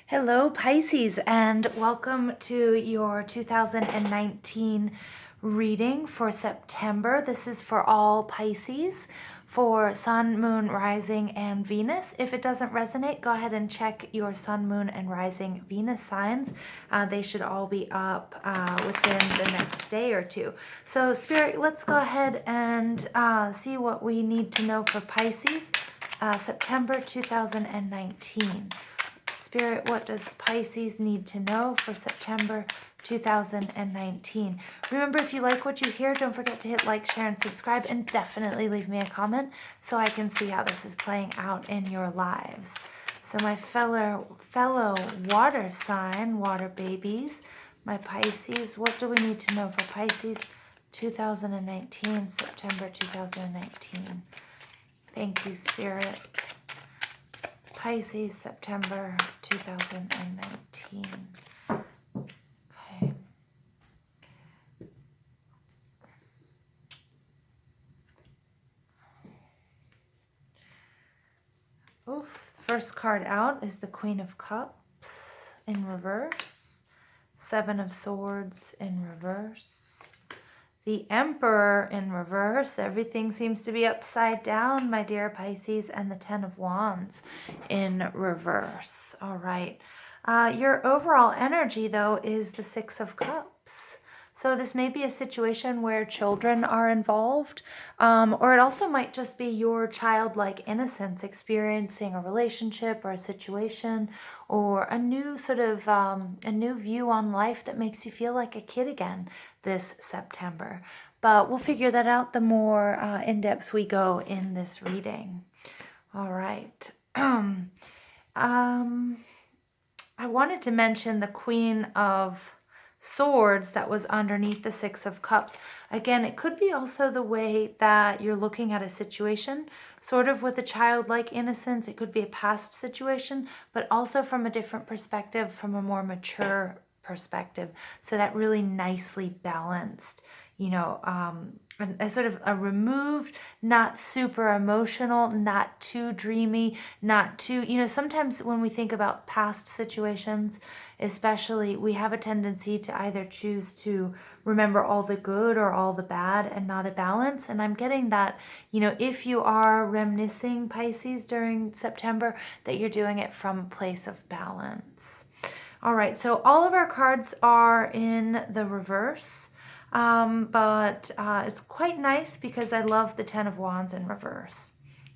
Hello, Pisces, and welcome to your 2019 reading for September. This is for all Pisces, for Sun, Moon, Rising, and Venus. If it doesn't resonate, go ahead and check your Sun, Moon, and Rising Venus signs. They should all be up within the next day or two. So, Spirit, let's go ahead and see what we need to know for Pisces, September 2019. Spirit, what does Pisces need to know for September 2019? Remember, if you like what you hear, don't forget to hit like, share, and subscribe, and definitely leave me a comment so I can see how this is playing out in your lives. So my fellow water sign, water babies, my Pisces, what do we need to know for Pisces 2019, September 2019? Thank you, Spirit. Pisces, September 2019. Okay. Oof. The first card out is the Queen of Cups in reverse. Seven of Swords in reverse. The Emperor in reverse. Everything seems to be upside down, my dear Pisces. And the Ten of Wands in reverse. All right. Your overall energy, though, is the Six of Cups. So this may be a situation where children are involved, or it also might just be your childlike innocence experiencing a relationship or a situation, or a new sort of a new view on life that makes you feel like a kid again this September. But we'll figure that out the more in depth we go in this reading. All right. I wanted to mention the Queen of Swords that was underneath the Six of Cups. Again, it could be also the way that you're looking at a situation, sort of with a childlike innocence. It could be a past situation, but also from a different perspective, from a more mature perspective. So that really nicely balanced, a sort of a removed, not super emotional, not too dreamy, not too, sometimes when we think about past situations, especially, we have a tendency to either choose to remember all the good or all the bad and not a balance. And I'm getting that, if you are reminiscing, Pisces, during September, that you're doing it from a place of balance. All right, so all of our cards are in the reverse. But it's quite nice because I love the Ten of Wands in reverse.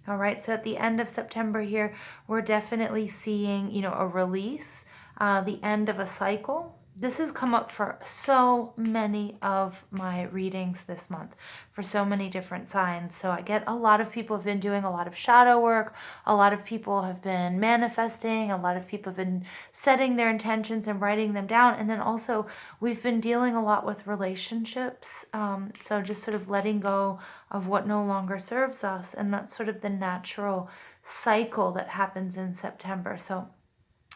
All right, so at the end of September here, we're definitely seeing, a release, the end of a cycle. This has come up for so many of my readings this month, for so many different signs. So I get a lot of people have been doing a lot of shadow work. A lot of people have been manifesting. A lot of people have been setting their intentions and writing them down. And then also we've been dealing a lot with relationships. So just sort of letting go of what no longer serves us. And that's sort of the natural cycle that happens in September. So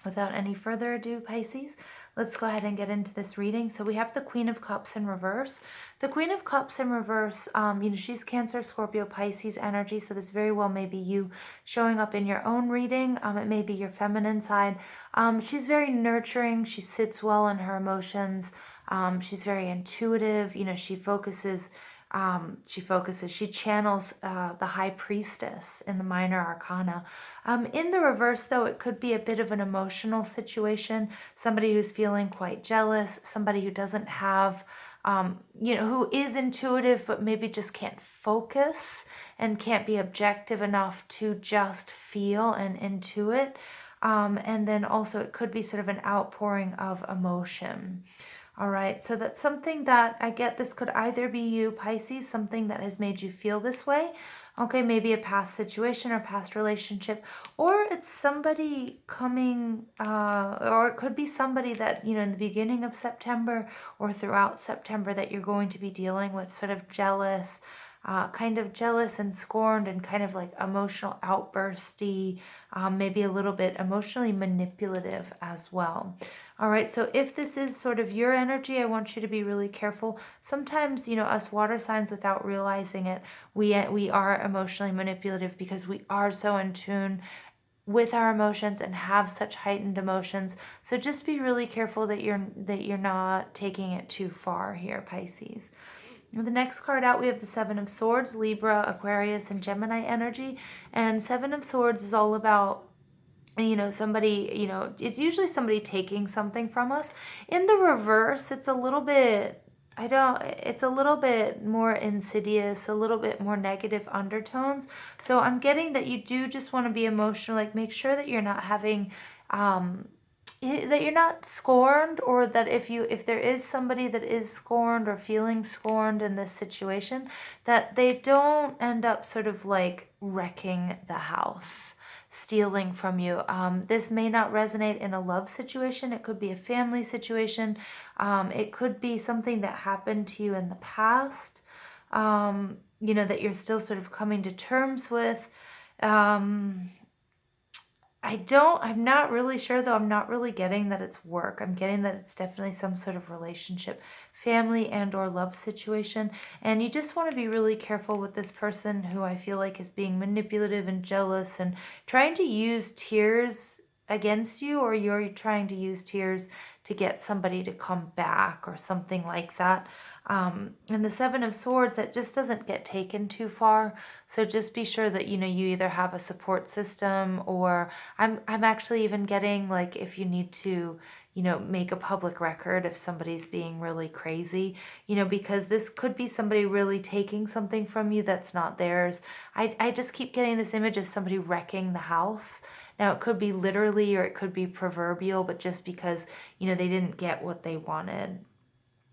without any further ado, Pisces, let's go ahead and get into this reading. So we have the Queen of Cups in reverse. The Queen of Cups in reverse, she's Cancer, Scorpio, Pisces energy. So this very well may be you showing up in your own reading. It may be your feminine side. She's very nurturing. She sits well in her emotions. She's very intuitive. She channels the High Priestess in the minor arcana. In the reverse, though, it could be a bit of an emotional situation. Somebody who's feeling quite jealous, somebody who doesn't have, who is intuitive, but maybe just can't focus and can't be objective enough to just feel and intuit. And then also it could be sort of an outpouring of emotion. All right, so that's something that I get. This could either be you, Pisces, something that has made you feel this way. Okay, maybe a past situation or past relationship, or it's somebody coming, or it could be somebody that, in the beginning of September or throughout September that you're going to be dealing with, sort of jealous, kind of jealous and scorned and kind of like emotional outbursty, maybe a little bit emotionally manipulative as well. All right, so if this is sort of your energy, I want you to be really careful. Sometimes, us water signs, without realizing it, we are emotionally manipulative because we are so in tune with our emotions and have such heightened emotions. So just be really careful that you're not taking it too far here, Pisces. The next card out, we have the Seven of Swords, Libra, Aquarius, and Gemini energy. And Seven of Swords is all about, somebody, it's usually somebody taking something from us. In the reverse, it's a little bit, it's a little bit more insidious, a little bit more negative undertones. So I'm getting that you do just want to be emotional, like make sure that you're not having, that you're not scorned, or that if there is somebody that is scorned or feeling scorned in this situation, that they don't end up sort of like wrecking the house, stealing from you. This may not resonate in a love situation. It could be a family situation. It could be something that happened to you in the past, that you're still sort of coming to terms with. I'm not really sure though. I'm not really getting that it's work. I'm getting that it's definitely some sort of relationship, family and or love situation. And you just want to be really careful with this person who I feel like is being manipulative and jealous and trying to use tears against you, or you're trying to use tears to get somebody to come back or something like that. And the Seven of Swords, that just doesn't get taken too far. So just be sure that, you either have a support system, or I'm actually even getting like if you need to, make a public record if somebody's being really crazy, because this could be somebody really taking something from you that's not theirs. I just keep getting this image of somebody wrecking the house. Now, it could be literally or it could be proverbial, but just because, they didn't get what they wanted.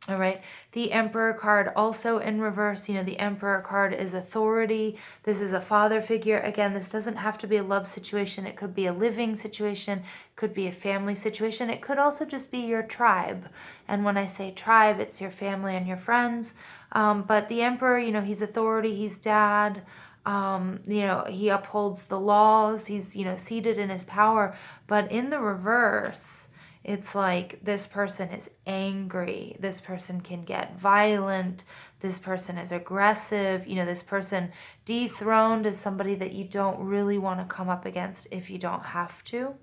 All right, the Emperor card also in reverse. The Emperor card is authority. This is a father figure. Again, this doesn't have to be a love situation. It could be a living situation. It could be a family situation. It could also just be your tribe. And when I say tribe, it's your family and your friends. But the Emperor, he's authority. He's dad. He upholds the laws. He's, seated in his power. But in the reverse, it's like this person is angry. This person can get violent. This person is aggressive. This person dethroned is somebody that you don't really want to come up against if you don't have to.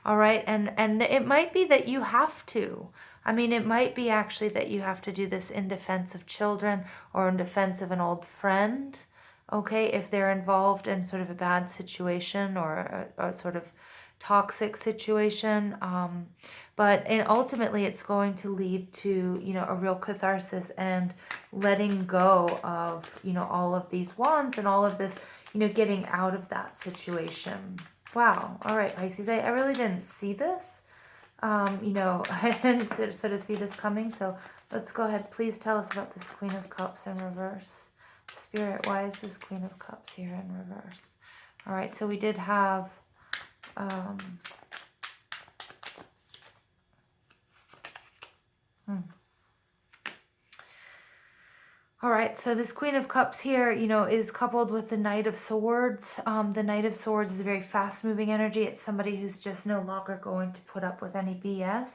All right. And it might be that you have to. I mean, it might be actually that you have to do this in defense of children or in defense of an old friend. Okay. If they're involved in sort of a bad situation or a sort of toxic situation, but ultimately it's going to lead to a real catharsis and letting go of all of these wands and all of this, getting out of that situation. Wow. All right, Pisces, I really didn't see this. I didn't sort of see this coming. So let's go ahead. Please tell us about this Queen of Cups in reverse. Spirit, why is this Queen of Cups here in reverse? All right, so we did have all right, so this Queen of Cups here, is coupled with the Knight of Swords. The Knight of Swords is a very fast-moving energy. It's somebody who's just no longer going to put up with any BS.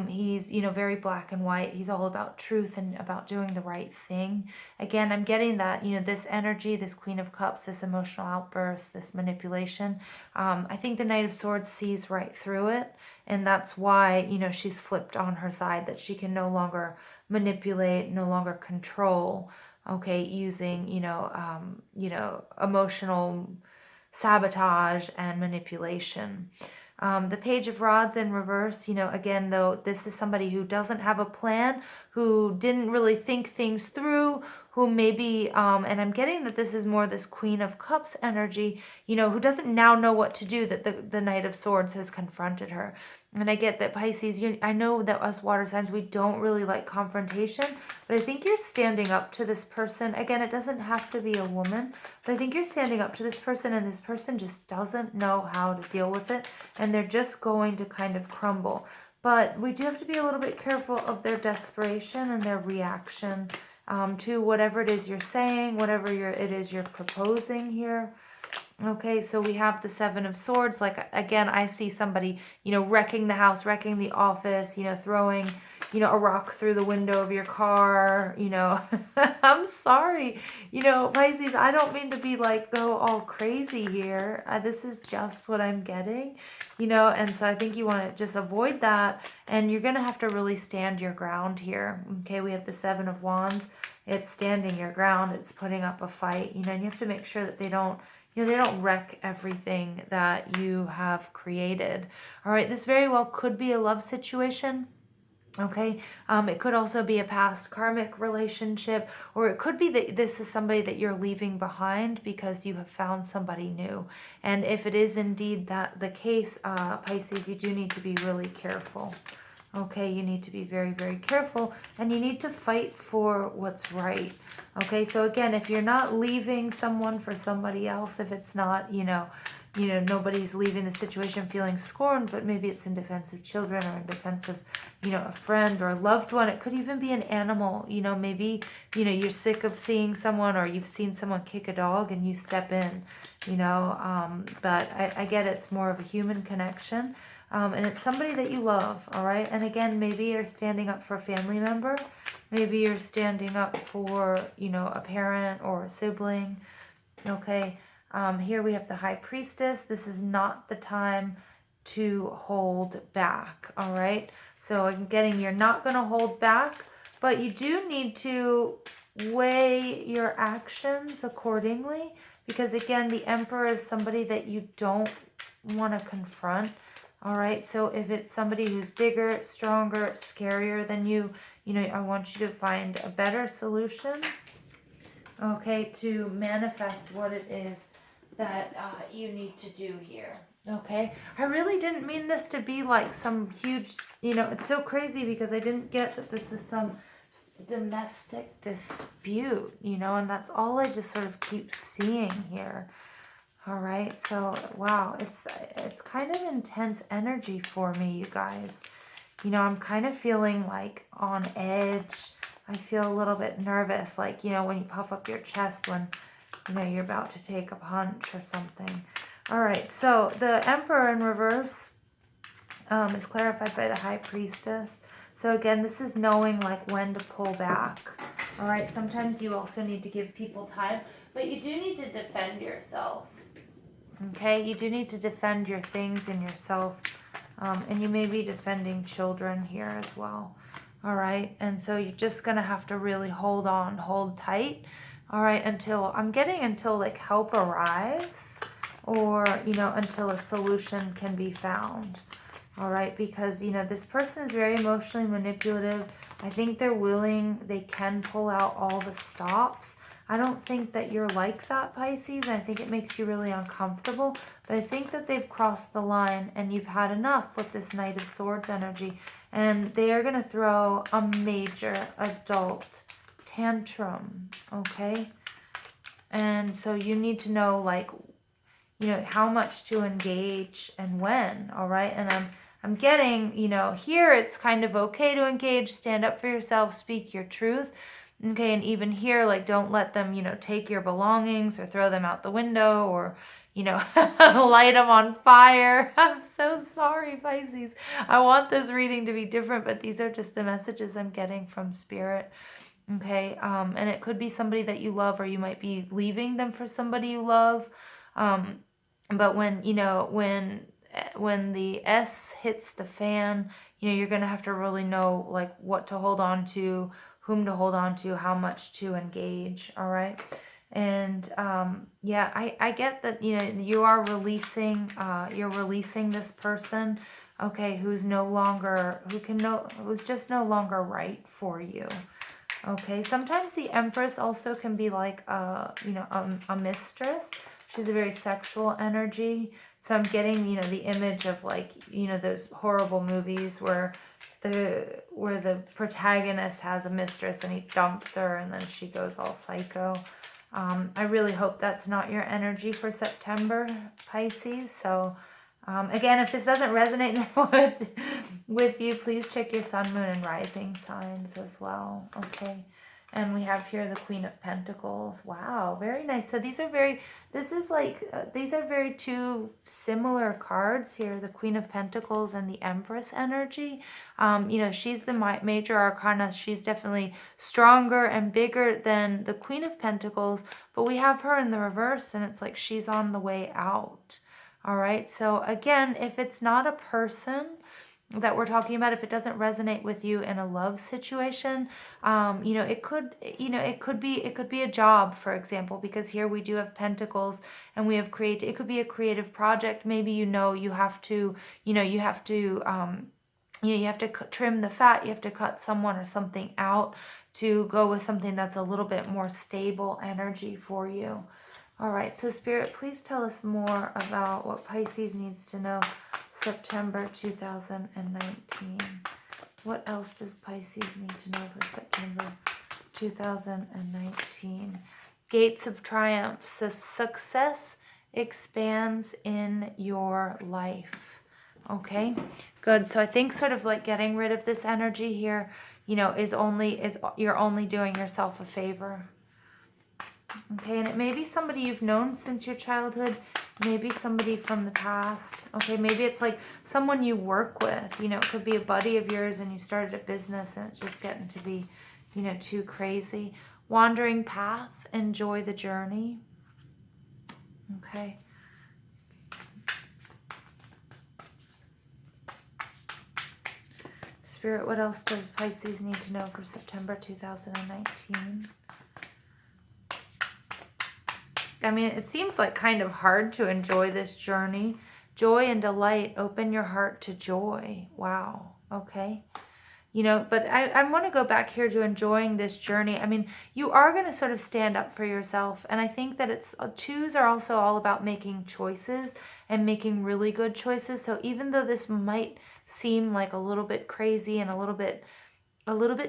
He's, very black and white. He's all about truth and about doing the right thing. Again, I'm getting that, this energy, this Queen of Cups, this emotional outburst, this manipulation. I think the Knight of Swords sees right through it. And that's why, she's flipped on her side, that she can no longer manipulate, no longer control, okay, using, emotional sabotage and manipulation. The Page of Rods in reverse, again, though, this is somebody who doesn't have a plan, who didn't really think things through, who maybe, and I'm getting that this is more this Queen of Cups energy, who doesn't now know what to do, that the Knight of Swords has confronted her. And I get that, Pisces, I know that us water signs, we don't really like confrontation, but I think you're standing up to this person. Again, it doesn't have to be a woman, but I think you're standing up to this person, and this person just doesn't know how to deal with it, and they're just going to kind of crumble. But we do have to be a little bit careful of their desperation and their reaction to whatever it is you're saying, whatever it is you're proposing here. Okay, so we have the Seven of Swords. Like, again, I see somebody, wrecking the house, wrecking the office, throwing, you know, a rock through the window of your car, you know. I'm sorry, you know, Pisces, I don't mean to be like, go all crazy here. This is just what I'm getting, you know, and so I think you want to just avoid that, and you're going to have to really stand your ground here. Okay, we have the Seven of Wands. It's standing your ground. It's putting up a fight, you know, and you have to make sure that they don't, you know, they don't wreck everything that you have created. All right, this very well could be a love situation. Okay, it could also be a past karmic relationship, or it could be that this is somebody that you're leaving behind because you have found somebody new. And if it is indeed that the case, Pisces, you do need to be really careful. Okay, you need to be very, very careful, and you need to fight for what's right. Okay, so again, if you're not leaving someone for somebody else, if it's not, you know, nobody's leaving the situation feeling scorned, but maybe it's in defense of children or in defense of, you know, a friend or a loved one. It could even be an animal, you know, maybe, you know, you're sick of seeing someone, or you've seen someone kick a dog and you step in, you know, but I get it's more of a human connection. And it's somebody that you love, all right? And again, maybe you're standing up for a family member. Maybe you're standing up for, you know, a parent or a sibling, okay? Here we have the High Priestess. This is not the time to hold back, all right? So I'm getting you're not going to hold back, but you do need to weigh your actions accordingly, because again, the Emperor is somebody that you don't want to confront. All right, so if it's somebody who's bigger, stronger, scarier than you, you know, I want you to find a better solution, okay, to manifest what it is that you need to do here, okay? I really didn't mean this to be like some huge, you know, it's so crazy because I didn't get that this is some domestic dispute, you know, and that's all I just sort of keep seeing here. All right, so wow, it's kind of intense energy for me, you guys. You know, I'm kind of feeling like on edge. I feel a little bit nervous, like, you know, when you puff up your chest when, you know, you're about to take a punch or something. All right, so the Emperor in reverse is clarified by the High Priestess. So again, this is knowing like when to pull back. All right, sometimes you also need to give people time, but you do need to defend yourself. Okay, you do need to defend your things and yourself, and you may be defending children here as well. All right, and so you're just gonna have to really hold on, hold tight. All right, until like help arrives, or, you know, until a solution can be found. All right, because, you know, this person is very emotionally manipulative. I think they're willing, they can pull out all the stops. I don't think that you're like that, Pisces. I think it makes you really uncomfortable. But I think that they've crossed the line and you've had enough with this Knight of Swords energy. And they are going to throw a major adult tantrum, okay? And so you need to know, like, you know, how much to engage and when, all right? And I'm getting, you know, here it's kind of okay to engage, stand up for yourself, speak your truth. Okay, and even here, like, don't let them, you know, take your belongings or throw them out the window or, you know, light them on fire. I'm so sorry, Pisces. I want this reading to be different, but these are just the messages I'm getting from Spirit. Okay, and it could be somebody that you love, or you might be leaving them for somebody you love. But when, you know, when the S hits the fan, you know, you're going to have to really know, like, what to hold on to, whom to hold on to, how much to engage, all right? And yeah, I get that, you know, you are releasing, you're releasing this person, okay, who's just no longer right for you. Okay, sometimes the Empress also can be like, you know, a mistress. She's a very sexual energy. So I'm getting, you know, the image of, like, you know, those horrible movies where the protagonist has a mistress and he dumps her and then she goes all psycho. I really hope that's not your energy for September, Pisces. So again, if this doesn't resonate with you, please check your sun, moon, and rising signs as well. Okay. And we have here the Queen of Pentacles. Wow, very nice. So these are these are very two similar cards here, the Queen of Pentacles and the Empress energy. She's the major arcana. She's definitely stronger and bigger than the Queen of Pentacles, but we have her in the reverse, and it's like she's on the way out. All right, so again, if it's not a person that we're talking about, if it doesn't resonate with you in a love situation, it could be a job, for example, because here we do have pentacles and we have it could be a creative project. Maybe you have to trim the fat, you have to cut someone or something out to go with something that's a little bit more stable energy for you. All right, so Spirit, please tell us more about what Pisces needs to know September 2019. What else does Pisces need to know for September 2019? Gates of Triumph says success expands in your life. Okay, good. So I think sort of like getting rid of this energy here, you're only doing yourself a favor. Okay, and it may be somebody you've known since your childhood, maybe somebody from the past. Okay, maybe it's like someone you work with. It could be a buddy of yours and you started a business and it's just getting to be, too crazy. Wandering path, enjoy the journey. Okay. Spirit, what else does Pisces need to know for September 2019? I mean, it seems like kind of hard to enjoy this journey. Joy and delight, open your heart to joy. Wow. Okay. But I want to go back here to enjoying this journey. I mean, you are going to sort of stand up for yourself. And I think that twos are also all about making choices and making really good choices. So even though this might seem like a little bit crazy and a little bit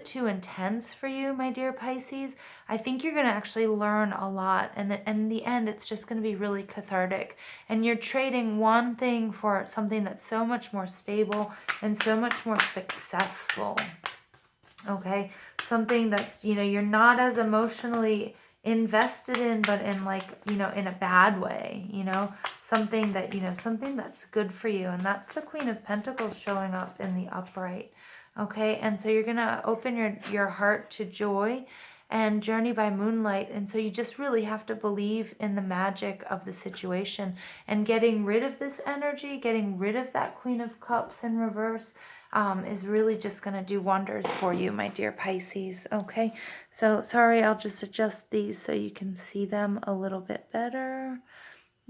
too intense for you, my dear Pisces, I think you're going to actually learn a lot. And in the end, it's just going to be really cathartic. And you're trading one thing for something that's so much more stable and so much more successful. Okay? Something that's, you're not as emotionally invested in, but in in a bad way, something that's good for you. And that's the Queen of Pentacles showing up in the upright. Okay, and so you're going to open your heart to joy and journey by moonlight. And so you just really have to believe in the magic of the situation. And getting rid of this energy, getting rid of that Queen of Cups in reverse is really just going to do wonders for you, my dear Pisces. Okay, so sorry, I'll just adjust these so you can see them a little bit better.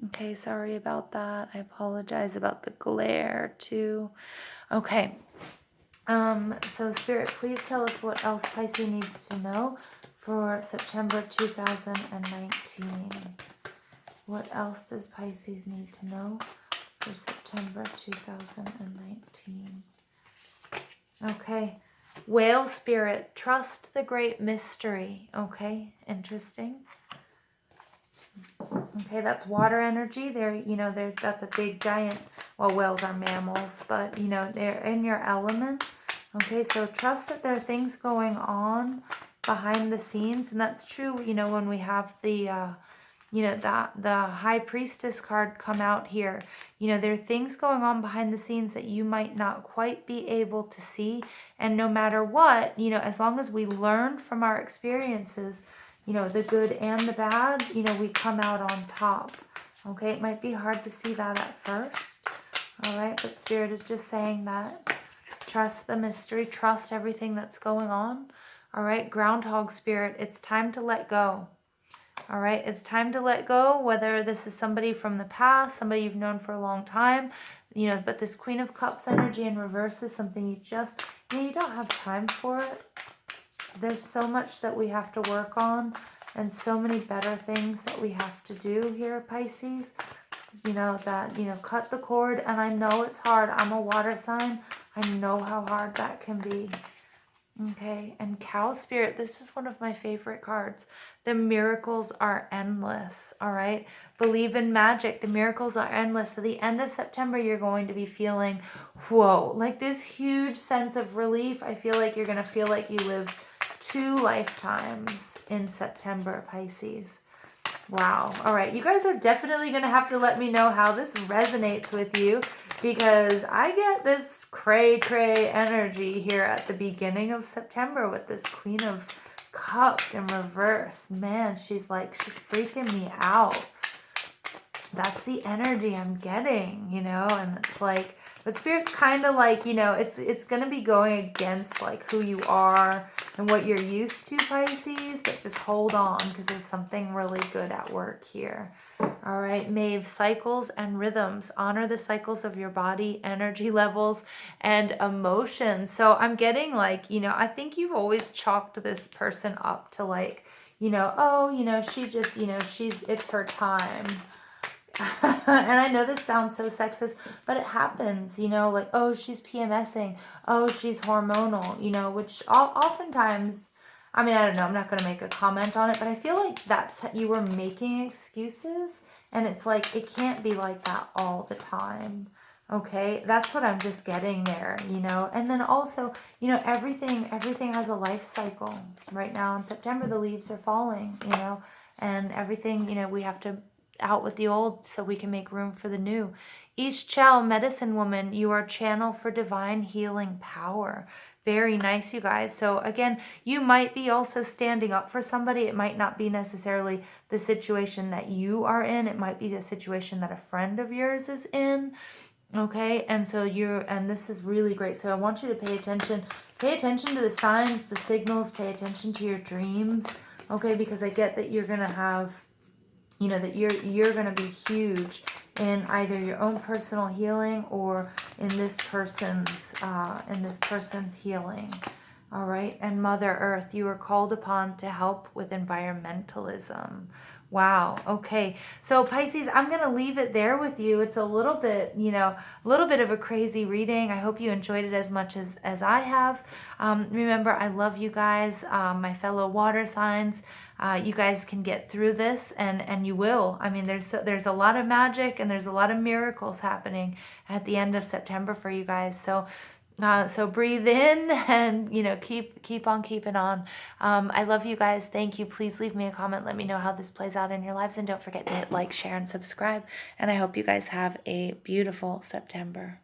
Okay, sorry about that. I apologize about the glare too. Okay. So Spirit, please tell us what else Pisces needs to know for September 2019. What else does Pisces need to know for September 2019? Okay. Whale Spirit, trust the great mystery. Okay, interesting. Okay, that's water energy. That's a big giant, well, whales are mammals, but, they're in your element. Okay, so trust that there are things going on behind the scenes, and that's true, when we have the High Priestess card come out here. There are things going on behind the scenes that you might not quite be able to see, and no matter what, as long as we learn from our experiences, the good and the bad, we come out on top. Okay, it might be hard to see that at first. All right, but Spirit is just saying that. Trust the mystery, trust everything that's going on. All right, Groundhog Spirit, it's time to let go. All right, it's time to let go, whether this is somebody from the past, somebody you've known for a long time, but this Queen of Cups energy in reverse is something you don't have time for it. There's so much that we have to work on and so many better things that we have to do here, Pisces. Cut the cord. And I know it's hard. I'm a water sign. I know how hard that can be. Okay, and Cow Spirit, this is one of my favorite cards. The miracles are endless, all right? Believe in magic. The miracles are endless. So the end of September, you're going to be feeling, whoa, like this huge sense of relief. I feel like you're going to feel like you lived 2 lifetimes in September, Pisces. Wow. All right. You guys are definitely going to have to let me know how this resonates with you, because I get this cray energy here at the beginning of September with this Queen of Cups in reverse. Man, she's freaking me out. That's the energy I'm getting, and it's like, but Spirit's kind of like, it's going to be going against like who you are and what you're used to, Pisces, but just hold on, because there's something really good at work here. All right, Maeve, cycles and rhythms. Honor the cycles of your body, energy levels, and emotions. So I'm getting like, I think you've always chalked this person up to like, she just, it's her time. And I know this sounds so sexist, but it happens, like, oh, she's PMSing, oh, she's hormonal, which oftentimes, I mean, I don't know, I'm not going to make a comment on it, but I feel like you were making excuses, and it's like, it can't be like that all the time. Okay, that's what I'm just getting there, and then also, everything has a life cycle. Right now in September, the leaves are falling, and everything, we have to out with the old so we can make room for the new. East Chell, medicine woman, you are channel for divine healing power. Very nice, you guys. So again, you might be also standing up for somebody. It might not be necessarily the situation that you are in. It might be the situation that a friend of yours is in. Okay, and so and this is really great. So I want you to pay attention to the signs, the signals, pay attention to your dreams. Okay, because I get that you're gonna have, that you're going to be huge in either your own personal healing or in this person's healing. All right. And Mother Earth, you are called upon to help with environmentalism. Wow. Okay. So Pisces, I'm going to leave it there with you. It's a little bit, of a crazy reading. I hope you enjoyed it as much as I have. Remember, I love you guys, my fellow water signs. You guys can get through this, and you will. I mean, there's a lot of magic and there's a lot of miracles happening at the end of September for you guys. So breathe in and, keep on keeping on. I love you guys. Thank you. Please leave me a comment. Let me know how this plays out in your lives. And don't forget to hit like, share, and subscribe. And I hope you guys have a beautiful September.